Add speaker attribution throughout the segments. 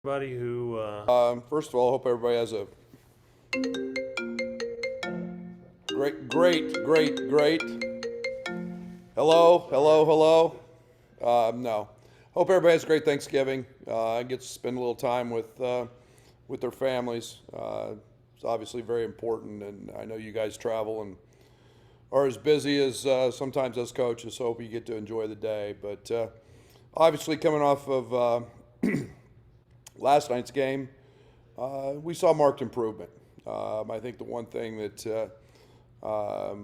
Speaker 1: Everybody who
Speaker 2: First of all, hope everybody has a great. Hello, hello, hello. No. Hope everybody has a great Thanksgiving. I get to spend a little time with their families. It's obviously very important, and I know you guys travel and are as busy as sometimes as coaches. So hope you get to enjoy the day. But obviously, coming off of last night's game, we saw marked improvement. I think the one thing that I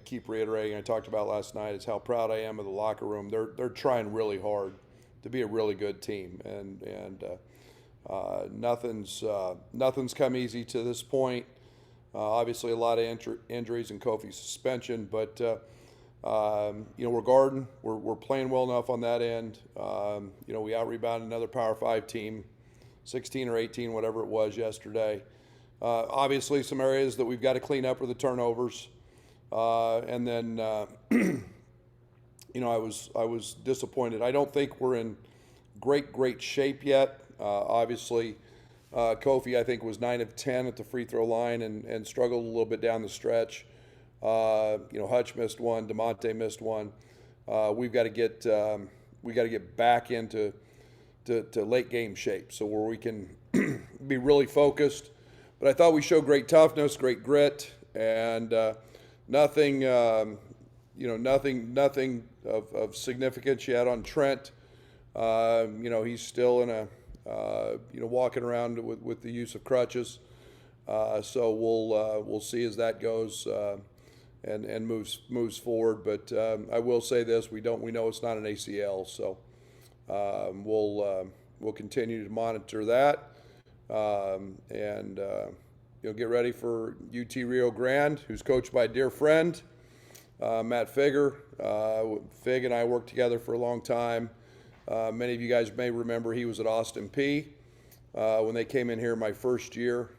Speaker 2: keep reiterating, I talked about last night, is how proud I am of the locker room. They're trying really hard to be a really good team, and nothing's come easy to this point. Obviously, a lot of injuries and Kofi's suspension, but we're guarding. We're playing well enough on that end. We out rebounded another Power Five team, 16 or 18, whatever it was yesterday. Obviously, some areas that we've got to clean up are the turnovers, and then I was disappointed. I don't think we're in great shape yet. Obviously, Kofi I think was 9 of 10 at the free throw line and struggled a little bit down the stretch. Hutch missed one, Demonte missed one. We got to get back into to late game shape, so where we can be really focused. But I thought we showed great toughness, great grit, and nothing, nothing of significance yet on Trent. He's still in a, walking around with the use of crutches. So we'll see as that goes and moves forward. But I will say this: we know it's not an ACL, so we'll continue to monitor that. And get ready for UT Rio Grande, who's coached by a dear friend, Matt Figger. Fig and I worked together for a long time. Many of you guys may remember he was at Austin P when they came in here my first year,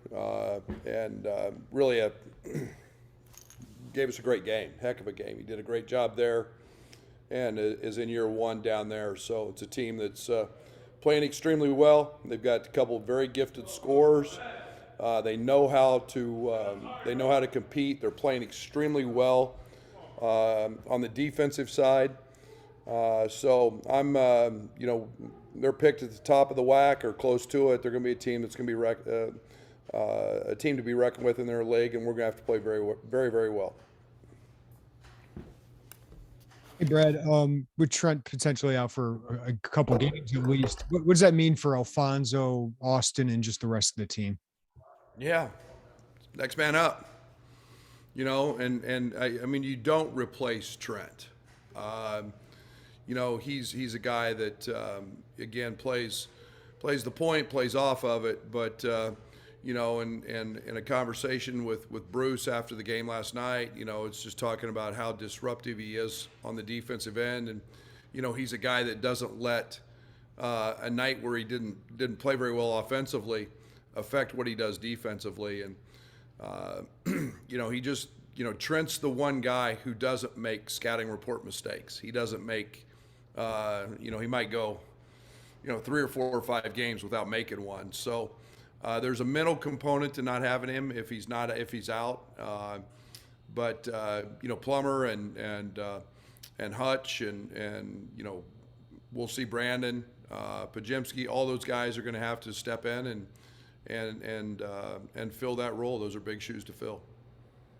Speaker 2: and really gave us a great game, heck of a game. He did a great job there, and is in year one down there. So it's a team that's playing extremely well. They've got a couple of very gifted scorers. They know how to compete. They're playing extremely well on the defensive side. So they're picked at the top of the WAC or close to it. They're going to be a team that's going to be a team to be reckoned with in their league, and we're going to have to play very, very well.
Speaker 3: Hey, Brad, with Trent potentially out for a couple games at least, what does that mean for Alfonso, Austin, and just the rest of the team?
Speaker 2: Yeah, next man up. I mean, you don't replace Trent. He's a guy that again plays the point, plays off of it, but and in a conversation with Bruce after the game last night, it's just talking about how disruptive he is on the defensive end, and he's a guy that doesn't let a night where he didn't play very well offensively affect what he does defensively, and he just Trent's the one guy who doesn't make scouting report mistakes. He doesn't make he might go 3 or 4 or 5 games without making one. So there's a mental component to not having him if he's out. But Plummer and Hutch and we'll see Brandon Pajemski. All those guys are going to have to step in and fill that role. Those are big shoes to fill.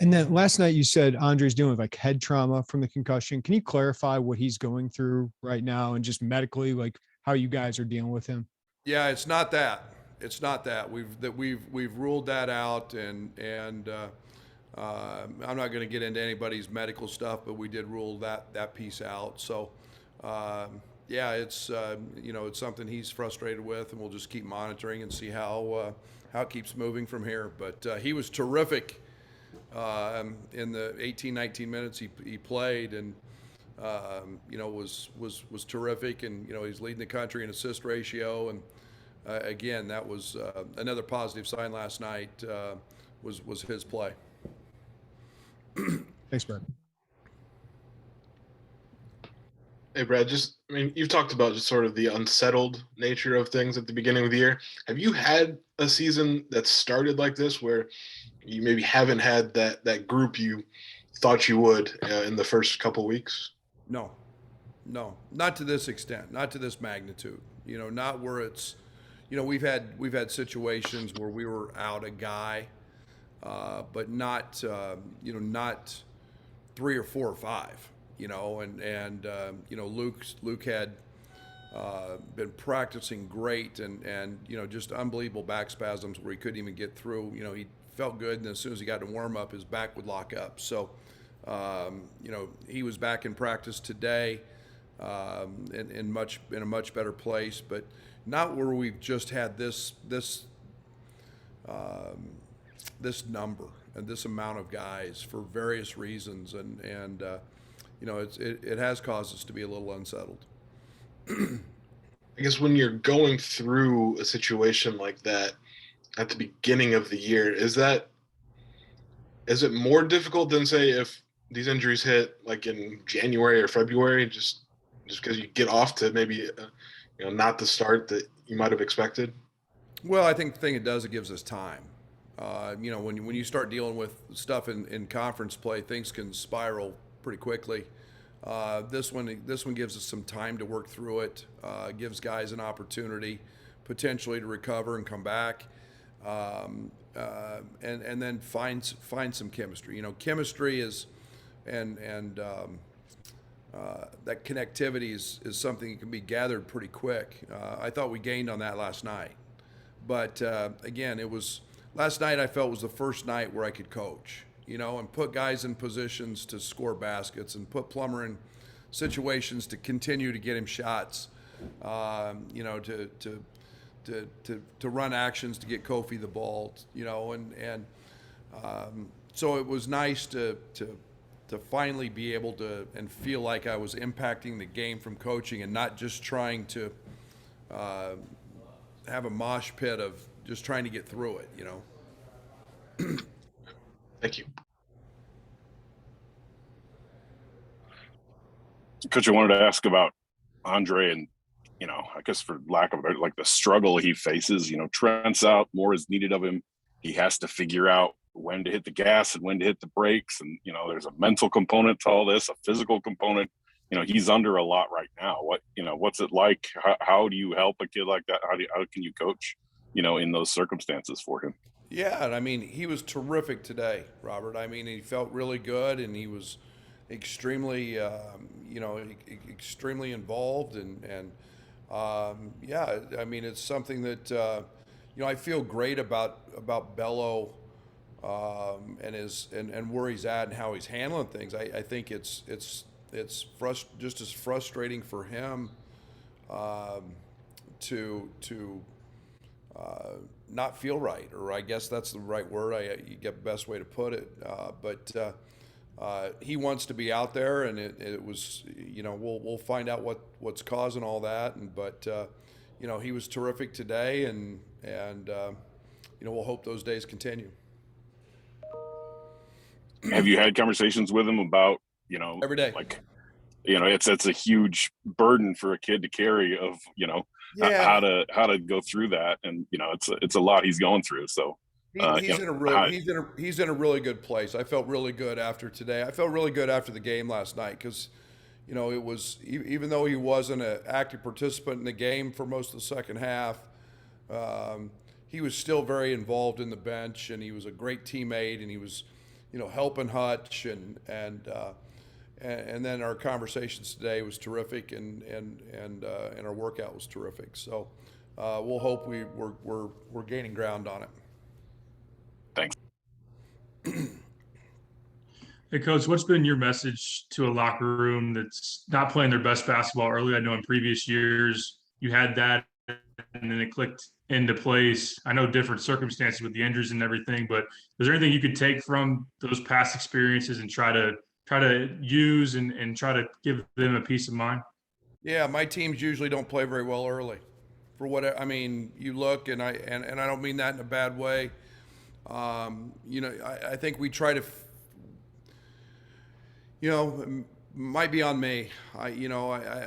Speaker 3: And then last night you said Andre's dealing with like head trauma from the concussion. Can you clarify what he's going through right now and just medically, like how you guys are dealing with him?
Speaker 2: Yeah, it's not that. It's not that. We've ruled that out, and I'm not going to get into anybody's medical stuff, but we did rule that piece out. So, yeah, it's something he's frustrated with, and we'll just keep monitoring and see how it keeps moving from here. But he was terrific in the 18, 19 minutes he played, and was terrific, and he's leading the country in assist ratio, and again, that was another positive sign last night. Was his play.
Speaker 3: Thanks, Brad.
Speaker 1: Hey, Brad, you've talked about just sort of the unsettled nature of things at the beginning of the year. Have you had a season that started like this where you maybe haven't had that group you thought you would in the first couple weeks?
Speaker 2: No, no, not to this extent, not to this magnitude. You know, not where it's, you know, we've had situations where we were out a guy, but not not three or four or five. You know, Luke had been practicing great and just unbelievable back spasms where he couldn't even get through. You know, he felt good, and as soon as he got to warm up, his back would lock up. So, he was back in practice today, in a much better place, but not where we've just had this number and this amount of guys for various reasons, and it has caused us to be a little unsettled.
Speaker 1: I guess when you're going through a situation like that at the beginning of the year, is it more difficult than say if these injuries hit like in January or February, just because you get off to maybe not the start that you might have expected?
Speaker 2: Well, I think the thing it does, it gives us time. When you start dealing with stuff in conference play, things can spiral pretty quickly. This one gives us some time to work through it. Gives guys an opportunity potentially to recover and come back, and then find some chemistry. You know, chemistry is and that connectivity is something that can be gathered pretty quick. I thought we gained on that last night. But again, last night I felt was the first night where I could coach, and put guys in positions to score baskets and put Plummer in situations to continue to get him shots, to run actions to get Kofi the ball, so it was nice to finally be able to and feel like I was impacting the game from coaching and not just trying to have a mosh pit of just trying to get through it,
Speaker 1: Thank you.
Speaker 4: Coach, I wanted to ask about Andre and, I guess for lack of a better, like the struggle he faces. Trent's out, more is needed of him. He has to figure out when to hit the gas and when to hit the brakes. And, there's a mental component to all this, a physical component. He's under a lot right now. What's it like? How do you help a kid like that? How can you coach, in those circumstances for him?
Speaker 2: Yeah, and I mean, he was terrific today, Robert. I mean, he felt really good, and he was extremely, extremely involved, and yeah, I mean, it's something that I feel great about Bello, and where he's at and how he's handling things. I think it's just as frustrating for him to not feel right, or I guess that's the right word. You get the best way to put it. But he wants to be out there, and it was, we'll find out what's causing all that. But he was terrific today, and we'll hope those days continue.
Speaker 4: Have you had conversations with him about,
Speaker 2: every day?
Speaker 4: Like, it's a huge burden for a kid to carry of,
Speaker 2: Yeah.
Speaker 4: how to go through that, and it's a lot he's going through. So
Speaker 2: He's in a really good place. I felt really good after today. I felt really good after the game last night because, it was, even though he wasn't an active participant in the game for most of the second half, he was still very involved in the bench, and he was a great teammate, and he was, helping Hutch, and then our conversations today was terrific, and our workout was terrific. So we'll hope we're gaining ground on it.
Speaker 4: Thanks.
Speaker 5: Hey, Coach, what's been your message to a locker room that's not playing their best basketball early? I know in previous years you had that, and then it clicked into place. I know different circumstances with the injuries and everything, but is there anything you could take from those past experiences and try to use and try to give them a peace of mind?
Speaker 2: Yeah, my teams usually don't play very well early. For what I mean, you look, and I don't mean that in a bad way. I think we try to, might be on me. I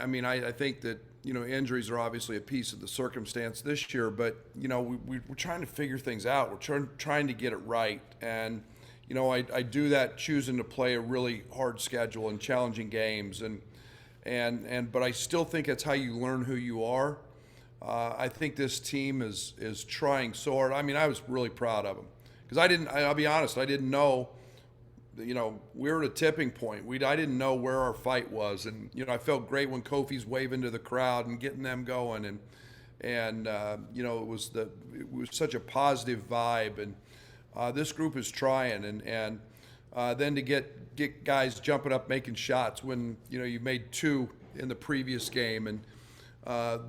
Speaker 2: mean, I think that, injuries are obviously a piece of the circumstance this year, but, we're trying to figure things out. We're trying to get it right. And, I do that choosing to play a really hard schedule and challenging games. But I still think it's how you learn who you are. I think this team is trying so hard. I mean, I was really proud of them because I'll be honest, I didn't know, we were at a tipping point. I didn't know where our fight was. And, I felt great when Kofi's waving to the crowd and getting them going. And it was such a positive vibe. And this group is trying. And then to get guys jumping up, making shots when, you made 2 in the previous game. And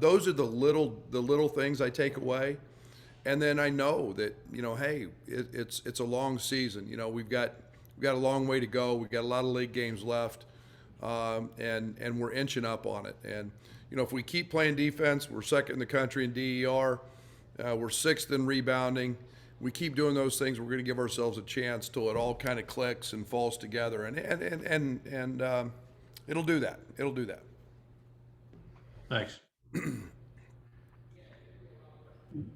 Speaker 2: those are the little things I take away. And then I know that, hey, it's a long season. We've got a long way to go. We've got a lot of league games left, and we're inching up on it. And, if we keep playing defense, we're second in the country in DER. We're 6th in rebounding. We keep doing those things, we're going to give ourselves a chance till it all kind of clicks and falls together. And it'll do that. It'll do that.
Speaker 5: Thanks.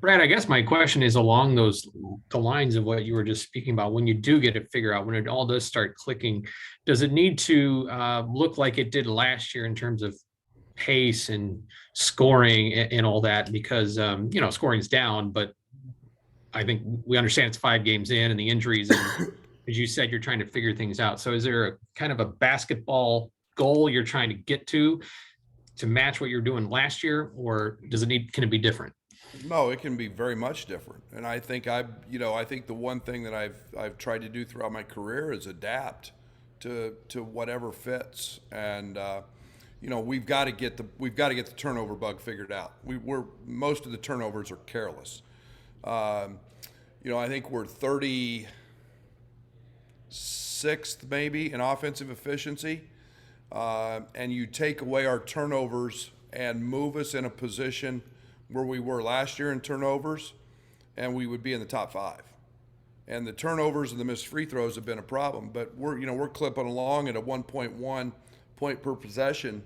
Speaker 6: Brad, I guess my question is along the lines of what you were just speaking about. When you do get it figured out, when it all does start clicking, does it need to look like it did last year in terms of pace and scoring and all that? Because, scoring's down, but I think we understand it's 5 games in and the injuries. And as you said, you're trying to figure things out. So is there a kind of a basketball goal you're trying to get to match what you're doing last year, or can it be different?
Speaker 2: No, it can be very much different. And I think I think the one thing that I've tried to do throughout my career is adapt to whatever fits. And we've got to get the turnover bug figured out. Most of the turnovers are careless. I think we're 36th maybe in offensive efficiency. And you take away our turnovers and move us in a position where we were last year in turnovers, and we would be in the top 5. And the turnovers and the missed free throws have been a problem, but we're clipping along at a 1.1 point per possession,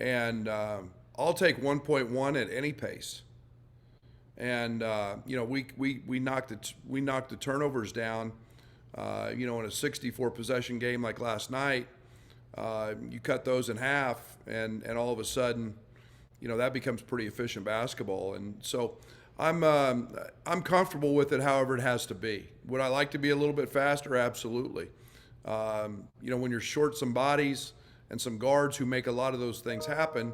Speaker 2: and I'll take 1.1 at any pace. And we knocked the turnovers down. In a 64 possession game like last night, you cut those in half, and all of a sudden, that becomes pretty efficient basketball. And so I'm comfortable with it however it has to be. Would I like to be a little bit faster? Absolutely. When you're short some bodies and some guards who make a lot of those things happen,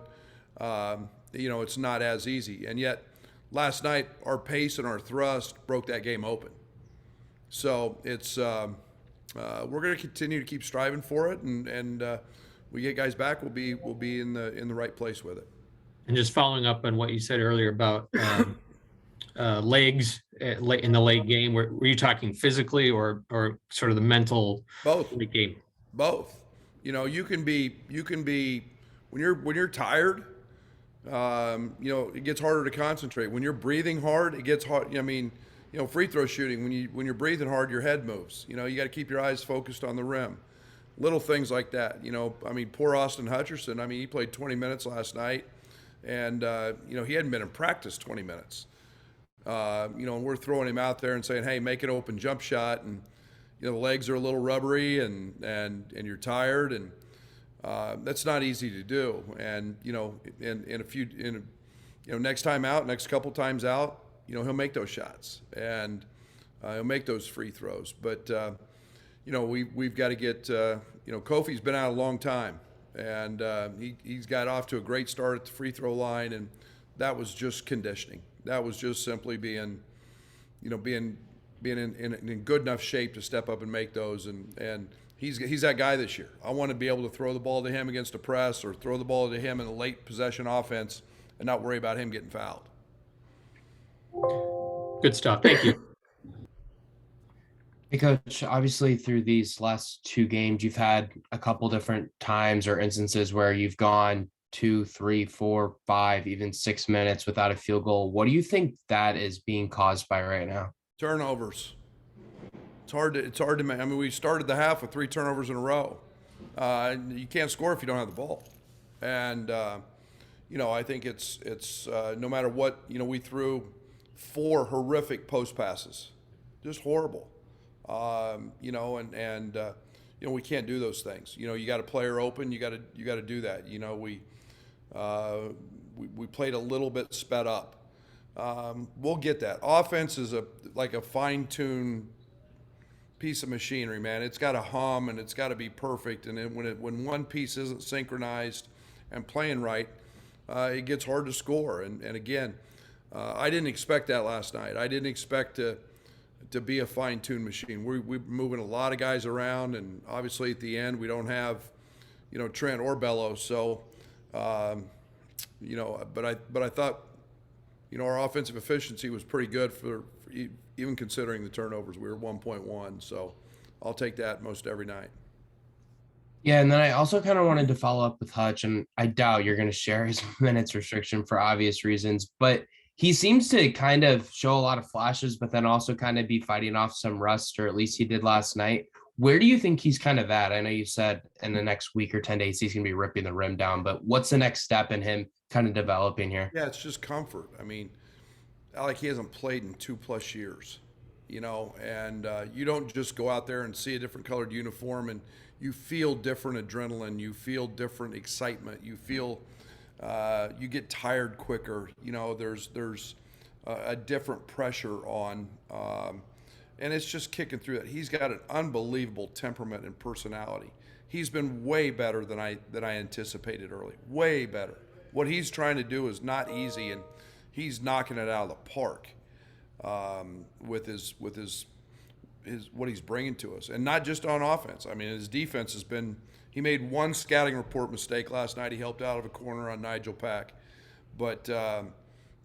Speaker 2: it's not as easy. And yet last night, our pace and our thrust broke that game open. So it's we're going to continue to keep striving for it, and we get guys back, we'll be in the right place with it.
Speaker 6: And just following up on what you said earlier about legs in the late game, were you talking physically or sort of the mental?
Speaker 2: Both.
Speaker 6: Late game?
Speaker 2: Both. You can be when you're tired. It gets harder to concentrate. When you're breathing hard, it gets hard. Free throw shooting, when you're breathing hard, your head moves. You got to keep your eyes focused on the rim. Little things like that. Poor Austin Hutcherson. He played 20 minutes last night, and he hadn't been in practice 20 minutes. And we're throwing him out there and saying, "Hey, make an open jump shot," and the legs are a little rubbery, and you're tired, and that's not easy to do. And next time out, next couple times out, he'll make those shots, and he'll make those free throws. But we've got to get Kofi's been out a long time, and he's got off to a great start at the free throw line, and that was just conditioning. That was just simply being in good enough shape to step up and make those. And he's that guy this year. I want to be able to throw the ball to him against a press, or throw the ball to him in a late possession offense, and not worry about him getting fouled.
Speaker 6: Good stuff. Thank you.
Speaker 7: Hey, Coach, obviously through these last 2 games, you've had a couple different times or instances where you've gone 2, 3, 4, 5, even 6 minutes without a field goal. What do you think that is being caused by right now?
Speaker 2: Turnovers. It's hard to we started the half with 3 turnovers in a row. You can't score if you don't have the ball. And, I think it's no matter what, we threw 4 horrific post passes, just horrible. We can't do those things. You got a player open, you got to do that. We played a little bit sped up. We'll get that. Offense is like a fine-tuned piece of machinery, man. It's got to hum and it's got to be perfect. And then when one piece isn't synchronized and playing right, it gets hard to score. And again, I didn't expect that last night. I didn't expect to be a fine-tuned machine. We're moving a lot of guys around, and obviously at the end we don't have, Trent or Bello. So, but I thought, our offensive efficiency was pretty good for even considering the turnovers. We were 1.1, so I'll take that most every night.
Speaker 7: Yeah, and then I also kind of wanted to follow up with Hutch, and I doubt you're going to share his minutes restriction for obvious reasons, but he seems to kind of show a lot of flashes, but then also kind of be fighting off some rust, or at least he did last night. Where do you think he's kind of at? I know you said in the next week or 10 days he's going to be ripping the rim down, but what's the next step in him kind of developing here?
Speaker 2: Yeah, it's just comfort. I mean, like he hasn't played in 2+ years, and you don't just go out there and see a different colored uniform and you feel different adrenaline, you feel different excitement, you feel you get tired quicker. There's a different pressure on, and it's just kicking through that. He's got an unbelievable temperament and personality. He's been way better than I anticipated early. Way better. What he's trying to do is not easy, and he's knocking it out of the park with his what he's bringing to us, and not just on offense. I mean, his defense has been. He made one scouting report mistake last night. He helped out of a corner on Nigel Pack, but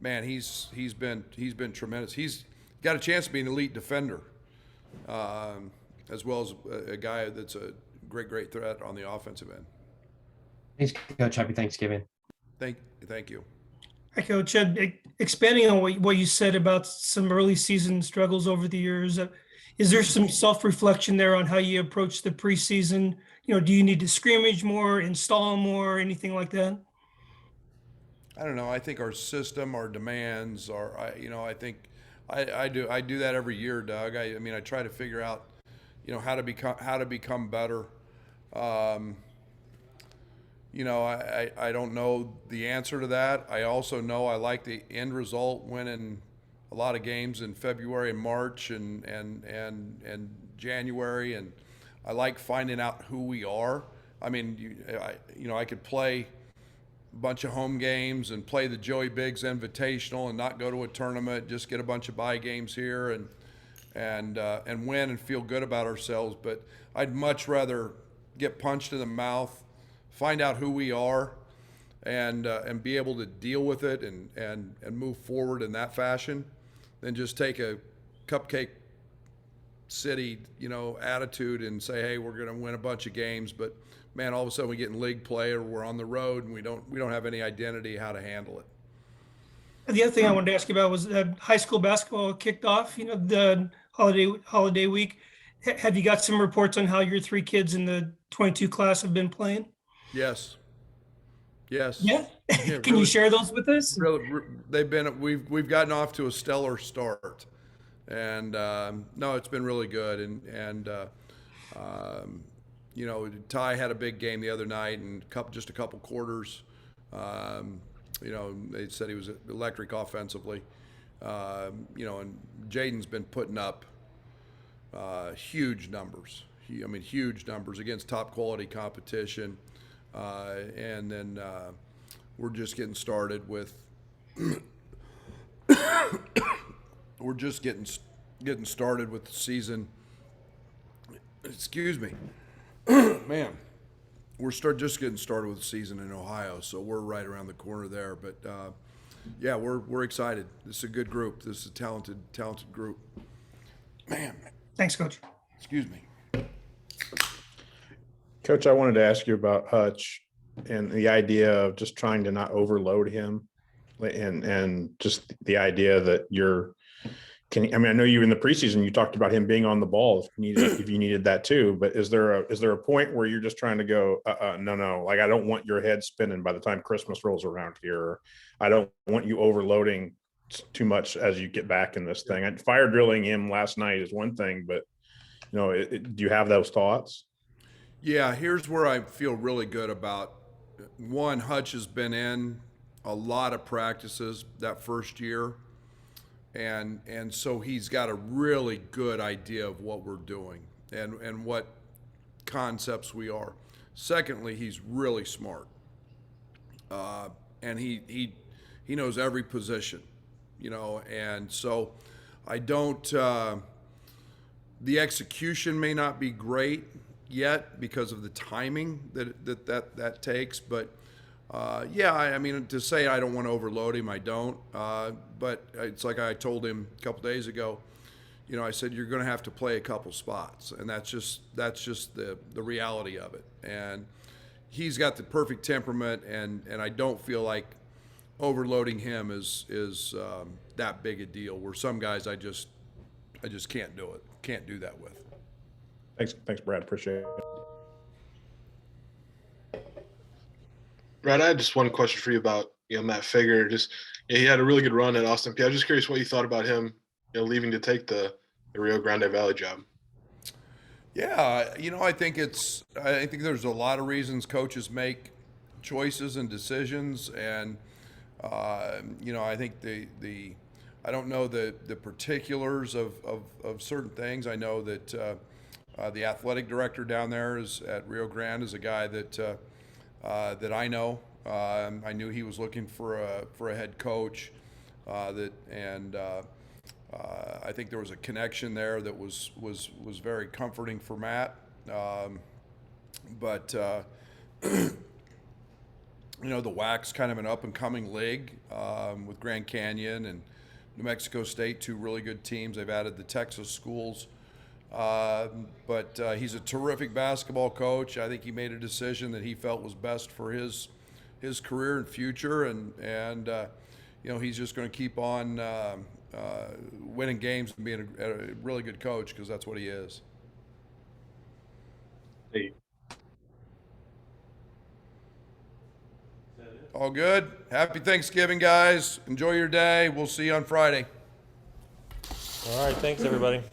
Speaker 2: man, he's been tremendous. He's got a chance to be an elite defender, as well as a guy that's a great threat on the offensive end.
Speaker 7: Thanks, Coach. Happy Thanksgiving.
Speaker 2: Thank you.
Speaker 8: Hi, Coach. Expanding on what you said about some early season struggles over the years, is there some self-reflection there on how you approach the preseason? Do you need to scrimmage more, install more, anything like that?
Speaker 2: I don't know. I think our system, our demands are, I think I do that every year, Doug. I mean, I try to figure out, how to become better. I don't know the answer to that. I also know I like the end result, winning a lot of games in February and March and January, and I like finding out who we are. I mean, I could play a bunch of home games and play the Joey Biggs Invitational and not go to a tournament, just get a bunch of bye games here and win and feel good about ourselves. But I'd much rather get punched in the mouth, find out who we are, and be able to deal with it and move forward in that fashion than just take a cupcake city, attitude and say, hey, we're going to win a bunch of games, but man, all of a sudden we get in league play or we're on the road and we don't have any identity how to handle it.
Speaker 8: The other thing I wanted to ask you about was high school basketball kicked off, the holiday week. Have you got some reports on how your 3 kids in the 22 class have been playing?
Speaker 2: Yes.
Speaker 8: Yeah.
Speaker 2: Yeah,
Speaker 8: Can you share those with us?
Speaker 2: We've gotten off to a stellar start, and no, it's been really good. And Ty had a big game the other night, and just a couple quarters. They said he was electric offensively. And Jaden's been putting up huge numbers. Huge numbers against top quality competition. And then we're just getting started with the season. Excuse me. Man, we're just getting started with the season in Ohio, so we're right around the corner there. But yeah, we're excited. This is a good group. This is a talented group. Man.
Speaker 8: Thanks, Coach.
Speaker 2: Excuse me.
Speaker 9: Coach, I wanted to ask you about Hutch and the idea of just trying to not overload him, and just the idea that you're I mean, I know you in the preseason, you talked about him being on the ball if you needed that too, but is there a point where you're just trying to go, no, like I don't want your head spinning by the time Christmas rolls around here. Or I don't want you overloading too much as you get back in this thing. Fire drilling him last night is one thing, but do you have those thoughts?
Speaker 2: Yeah, here's where I feel really good about. One, Hutch has been in a lot of practices that first year. And so he's got a really good idea of what we're doing and what concepts we are. Secondly, he's really smart, and he knows every position, And so I don't. The execution may not be great yet because of the timing that takes, but. Yeah, I mean, to say I don't want to overload him, I don't. But it's like I told him a couple days ago. I said you're going to have to play a couple spots, and that's just the reality of it. And he's got the perfect temperament, and I don't feel like overloading him is that big a deal. Where some guys I just can't do it, can't do that with.
Speaker 9: Thanks, Brad. Appreciate it.
Speaker 1: Brad, I had just one question for you about Matt Figger. He had a really good run at Austin Peay. I was just curious what you thought about him, leaving to take the Rio Grande Valley job.
Speaker 2: Yeah, I think there's a lot of reasons coaches make choices and decisions, and I think I don't know the particulars of certain things. I know that the athletic director down there at Rio Grande is a guy that I know. I knew he was looking for a head coach. I think there was a connection there that was very comforting for Matt. But the WAC's kind of an up and coming league with Grand Canyon and New Mexico State, two really good teams. They've added the Texas schools. But he's a terrific basketball coach. I think he made a decision that he felt was best for his career and future, and he's just going to keep on winning games and being a really good coach because that's what he is.
Speaker 1: Hey.
Speaker 2: All good. Happy Thanksgiving, guys. Enjoy your day. We'll see you on Friday.
Speaker 10: All right. Thanks, everybody.